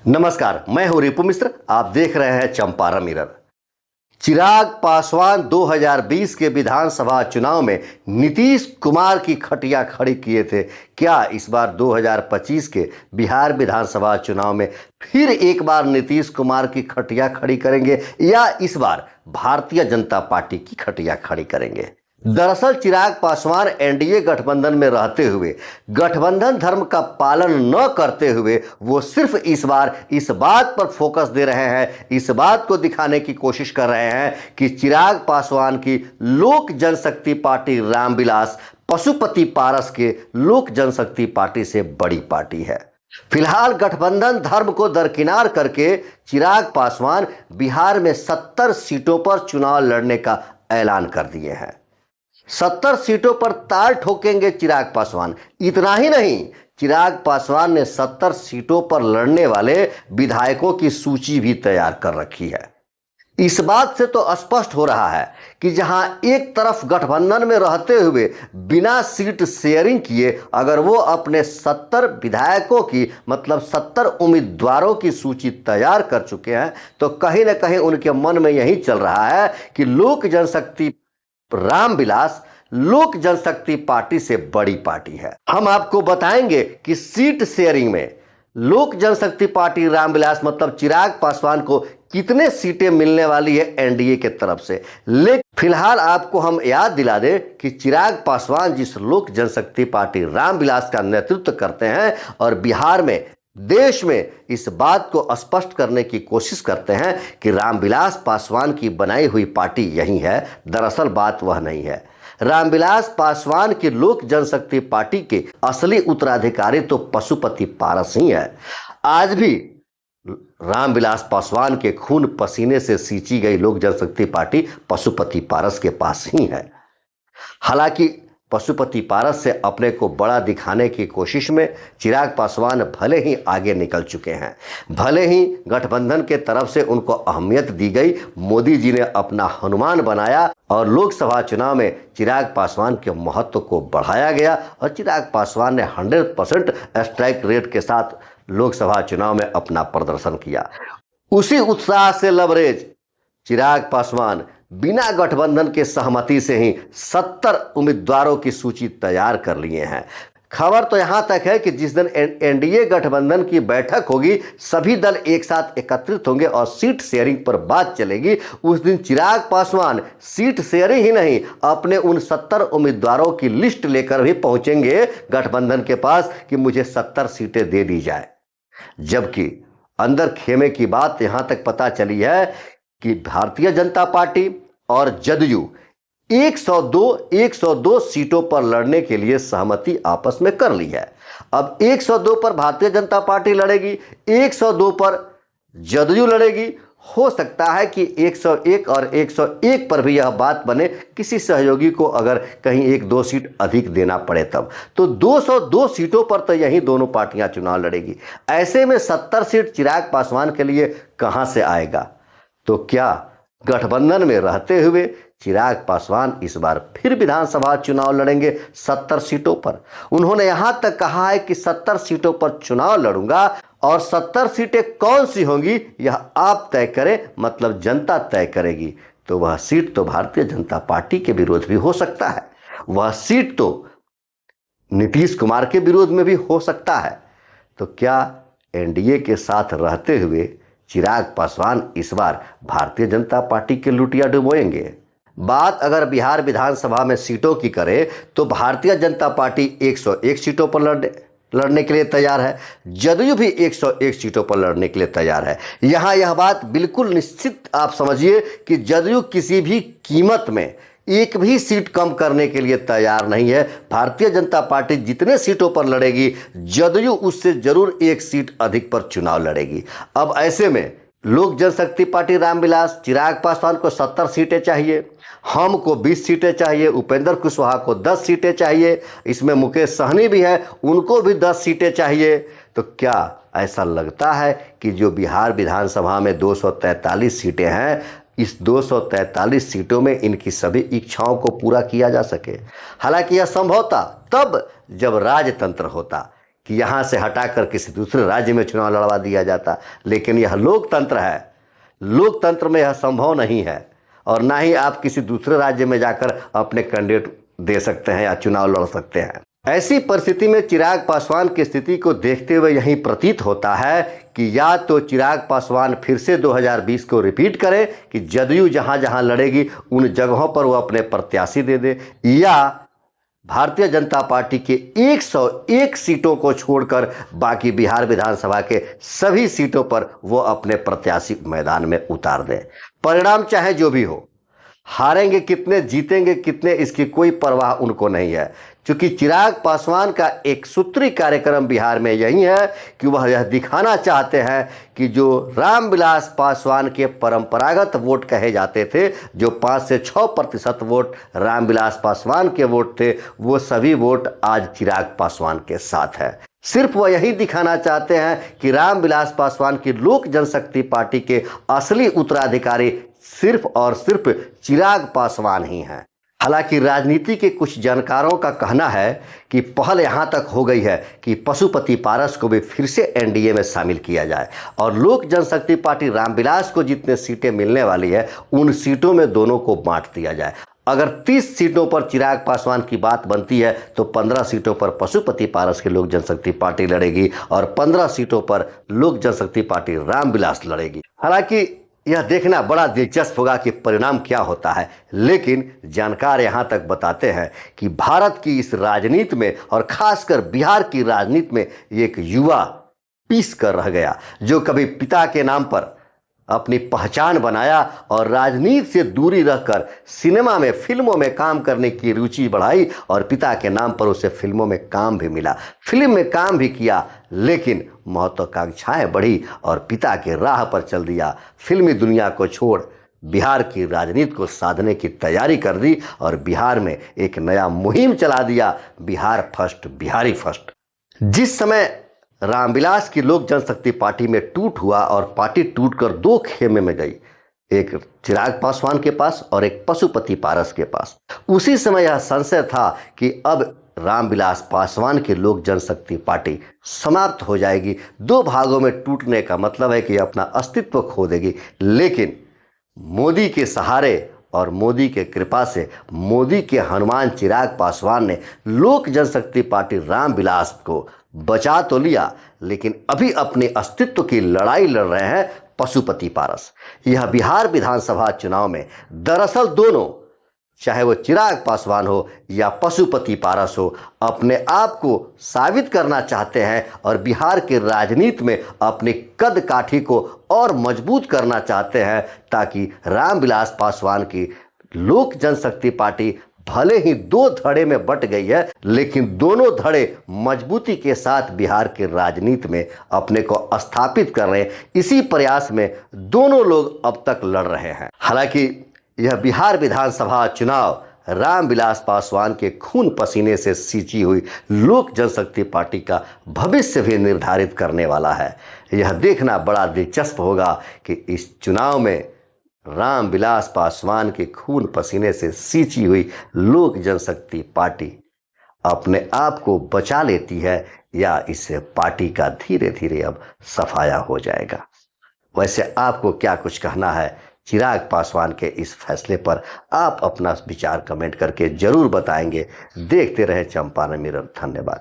नमस्कार, मैं हूं रिपु मिश्र। आप देख रहे हैं चंपारण मिरर। चिराग पासवान 2020 के विधानसभा चुनाव में नीतीश कुमार की खटिया खड़ी किए थे। क्या इस बार 2025 के बिहार विधानसभा चुनाव में फिर एक बार नीतीश कुमार की खटिया खड़ी करेंगे या इस बार भारतीय जनता पार्टी की खटिया खड़ी करेंगे? दरअसल चिराग पासवान एनडीए गठबंधन में रहते हुए गठबंधन धर्म का पालन न करते हुए वो सिर्फ इस बार इस बात पर फोकस दे रहे हैं, इस बात को दिखाने की कोशिश कर रहे हैं कि चिराग पासवान की लोक जनशक्ति पार्टी रामविलास पशुपति पारस के लोक जनशक्ति पार्टी से बड़ी पार्टी है। फिलहाल गठबंधन धर्म को दरकिनार करके चिराग पासवान बिहार में 70 सीटों पर चुनाव लड़ने का ऐलान कर दिए हैं। 70 सीटों पर ताल ठोकेंगे चिराग पासवान। इतना ही नहीं, चिराग पासवान ने 70 सीटों पर लड़ने वाले विधायकों की सूची भी तैयार कर रखी है। इस बात से तो स्पष्ट हो रहा है कि जहां एक तरफ गठबंधन में रहते हुए बिना सीट शेयरिंग किए अगर वो अपने 70 विधायकों की मतलब 70 उम्मीदवारों की सूची तैयार कर चुके हैं, तो कहीं ना कहीं उनके मन में यही चल रहा है कि लोक जनशक्ति रामविलास लोक जनशक्ति पार्टी से बड़ी पार्टी है। हम आपको बताएंगे कि सीट शेयरिंग में लोक जनशक्ति पार्टी रामविलास मतलब चिराग पासवान को कितने सीटें मिलने वाली है एनडीए के तरफ से। लेकिन फिलहाल आपको हम याद दिला दें कि चिराग पासवान जिस लोक जनशक्ति पार्टी रामविलास का नेतृत्व करते हैं और बिहार में देश में इस बात को स्पष्ट करने की कोशिश करते हैं कि रामविलास पासवान की बनाई हुई पार्टी यही है, दरअसल बात वह नहीं है। रामविलास पासवान की लोक जनशक्ति पार्टी के असली उत्तराधिकारी तो पशुपति पारस ही है। आज भी रामविलास पासवान के खून पसीने से सींची गई लोक जनशक्ति पार्टी पशुपति पारस के पास ही है। हालांकि पशुपति पारस से अपने को बड़ा दिखाने की कोशिश में चिराग पासवान भले ही आगे निकल चुके हैं, भले ही गठबंधन के तरफ से उनको अहमियत दी गई, मोदी जी ने अपना हनुमान बनाया और लोकसभा चुनाव में चिराग पासवान के महत्व को बढ़ाया गया और चिराग पासवान ने 100% स्ट्राइक रेट के साथ लोकसभा चुनाव में अपना प्रदर्शन किया। उसी उत्साह से लबरेज चिराग पासवान बिना गठबंधन के सहमति से ही 70 उम्मीदवारों की सूची तैयार कर लिए हैं। खबर तो यहां तक है कि जिस दिन एनडीए गठबंधन की बैठक होगी, सभी दल एक साथ एकत्रित होंगे और सीट शेयरिंग पर बात चलेगी। उस दिन चिराग पासवान सीट शेयरिंग ही नहीं, अपने उन 70 उम्मीदवारों की लिस्ट लेकर भी पहुंचेंगे गठबंधन के पास कि मुझे 70 सीटें दे दी जाए। जबकि अंदर खेमे की बात यहां तक पता चली है कि भारतीय जनता पार्टी और जदयू 102 सीटों पर लड़ने के लिए सहमति आपस में कर ली है। अब 102 पर भारतीय जनता पार्टी लड़ेगी, 102 पर जदयू लड़ेगी। हो सकता है कि 101 और 101 पर भी यह बात बने, किसी सहयोगी को अगर कहीं 1-2 सीट अधिक देना पड़े तब, तो 202 सीटों पर तो यही दोनों पार्टियां चुनाव लड़ेगी। ऐसे में 70 सीट चिराग पासवान के लिए कहां से आएगा? तो क्या गठबंधन में रहते हुए चिराग पासवान इस बार फिर विधानसभा चुनाव लड़ेंगे 70 सीटों पर? उन्होंने यहां तक कहा है कि 70 सीटों पर चुनाव लड़ूंगा और 70 सीटें कौन सी होंगी यह आप तय करें, मतलब जनता तय करेगी। तो वह सीट तो भारतीय जनता पार्टी के विरोध भी हो सकता है, वह सीट तो नीतीश कुमार के विरोध में भी हो सकता है। तो क्या एनडीए के साथ रहते हुए चिराग पासवान इस बार भारतीय जनता पार्टी के लुटिया डुबोएंगे? बात अगर बिहार विधानसभा में सीटों की करें तो भारतीय जनता पार्टी 101 सीटों पर लड़ने के लिए तैयार है, जदयू भी 101 सीटों पर लड़ने के लिए तैयार है। यहां यह बात बिल्कुल निश्चित आप समझिए कि जदयू किसी भी कीमत में एक भी सीट कम करने के लिए तैयार नहीं है। भारतीय जनता पार्टी जितने सीटों पर लड़ेगी, जदयू उससे जरूर एक सीट अधिक पर चुनाव लड़ेगी। अब ऐसे में लोक जनशक्ति पार्टी रामविलास चिराग पासवान को 70 सीटें चाहिए, हमको 20 सीटें चाहिए, उपेंद्र कुशवाहा को 10 सीटें चाहिए, इसमें मुकेश सहनी भी है, उनको भी 10 सीटें चाहिए। तो क्या ऐसा लगता है कि जो बिहार विधानसभा में 243 सीटें हैं, इस 243 सीटों में इनकी सभी इच्छाओं को पूरा किया जा सके? हालांकि यह संभव था तब जब राजतंत्र होता, कि यहाँ से हटाकर किसी दूसरे राज्य में चुनाव लड़वा दिया जाता, लेकिन यह लोकतंत्र है। लोकतंत्र में यह संभव नहीं है और ना ही आप किसी दूसरे राज्य में जाकर अपने कैंडिडेट दे सकते हैं या चुनाव लड़ सकते हैं। ऐसी परिस्थिति में चिराग पासवान की स्थिति को देखते हुए यही प्रतीत होता है कि या तो चिराग पासवान फिर से 2020 को रिपीट करें कि जदयू जहां जहां लड़ेगी उन जगहों पर वो अपने प्रत्याशी दे दे, या भारतीय जनता पार्टी के 101 सीटों को छोड़कर बाकी बिहार विधानसभा के सभी सीटों पर वो अपने प्रत्याशी मैदान में उतार दें। परिणाम चाहे जो भी हो, हारेंगे कितने, जीतेंगे कितने, इसकी कोई परवाह उनको नहीं है, क्योंकि चिराग पासवान का एक सूत्री कार्यक्रम बिहार में यही है कि वह यह दिखाना चाहते हैं कि जो रामविलास पासवान के परंपरागत वोट कहे जाते थे, जो 5 से 6% वोट रामविलास पासवान के वोट थे, वो सभी वोट आज चिराग पासवान के साथ है। सिर्फ वह यही दिखाना चाहते हैं कि रामविलास पासवान की लोक जनशक्ति पार्टी के असली उत्तराधिकारी सिर्फ और सिर्फ चिराग पासवान ही हैं। हालांकि राजनीति के कुछ जानकारों का कहना है कि पहल यहां तक हो गई है कि पशुपति पारस को भी फिर से एनडीए में शामिल किया जाए और लोक जनशक्ति पार्टी रामविलास को जितने सीटें मिलने वाली है उन सीटों में दोनों को बांट दिया जाए। अगर 30 सीटों पर चिराग पासवान की बात बनती है तो 15 सीटों पर पशुपति पारस की लोक जनशक्ति पार्टी लड़ेगी और 15 सीटों पर लोक जनशक्ति पार्टी रामविलास लड़ेगी। हालांकि यह देखना बड़ा दिलचस्प होगा कि परिणाम क्या होता है, लेकिन जानकार यहां तक बताते हैं कि भारत की इस राजनीति में और खासकर बिहार की राजनीति में एक युवा पीस कर रह गया, जो कभी पिता के नाम पर अपनी पहचान बनाया और राजनीति से दूरी रखकर सिनेमा में, फिल्मों में काम करने की रुचि बढ़ाई और पिता के नाम पर उसे फिल्मों में काम भी मिला, फिल्म में काम भी किया, लेकिन महत्वाकांक्षाएं बढ़ी और पिता के राह पर चल दिया। फिल्मी दुनिया को छोड़ बिहार की राजनीति को साधने की तैयारी कर दी और बिहार में एक नया मुहिम चला दिया, बिहार फर्स्ट, बिहारी फर्स्ट। जिस समय रामविलास की लोक जनशक्ति पार्टी में टूट हुआ और पार्टी टूटकर 2 खेमे में गई, एक चिराग पासवान के पास और एक पशुपति पारस के पास, उसी समय यह संशय था कि अब रामविलास पासवान की लोक जनशक्ति पार्टी समाप्त हो जाएगी। 2 भागों में टूटने का मतलब है कि अपना अस्तित्व खो देगी। लेकिन मोदी के सहारे और मोदी के कृपा से, मोदी के हनुमान चिराग पासवान ने लोक जनशक्ति पार्टी रामविलास को बचा तो लिया, लेकिन अभी अपने अस्तित्व की लड़ाई लड़ रहे हैं पशुपति पारस। यह बिहार विधानसभा चुनाव में दरअसल दोनों, चाहे वो चिराग पासवान हो या पशुपति पारस हो, अपने आप को साबित करना चाहते हैं और बिहार के राजनीति में अपनी कद काठी को और मजबूत करना चाहते हैं, ताकि रामविलास पासवान की लोक जनशक्ति पार्टी भले ही 2 धड़े में बट गई है, लेकिन दोनों धड़े मजबूती के साथ बिहार के राजनीति में अपने को स्थापित कर रहे हैं। इसी प्रयास में दोनों लोग अब तक लड़ रहे हैं। हालांकि यह बिहार विधानसभा चुनाव रामविलास पासवान के खून पसीने से सींची हुई लोक जनशक्ति पार्टी का भविष्य भी निर्धारित करने वाला है। यह देखना बड़ा दिलचस्प होगा कि इस चुनाव में रामविलास पासवान के खून पसीने से सींची हुई लोक जनशक्ति पार्टी अपने आप को बचा लेती है या इससे पार्टी का धीरे धीरे अब सफाया हो जाएगा। वैसे आपको क्या कुछ कहना है चिराग पासवान के इस फैसले पर? आप अपना विचार कमेंट करके जरूर बताएंगे। देखते रहे चंपारण मिरर। धन्यवाद।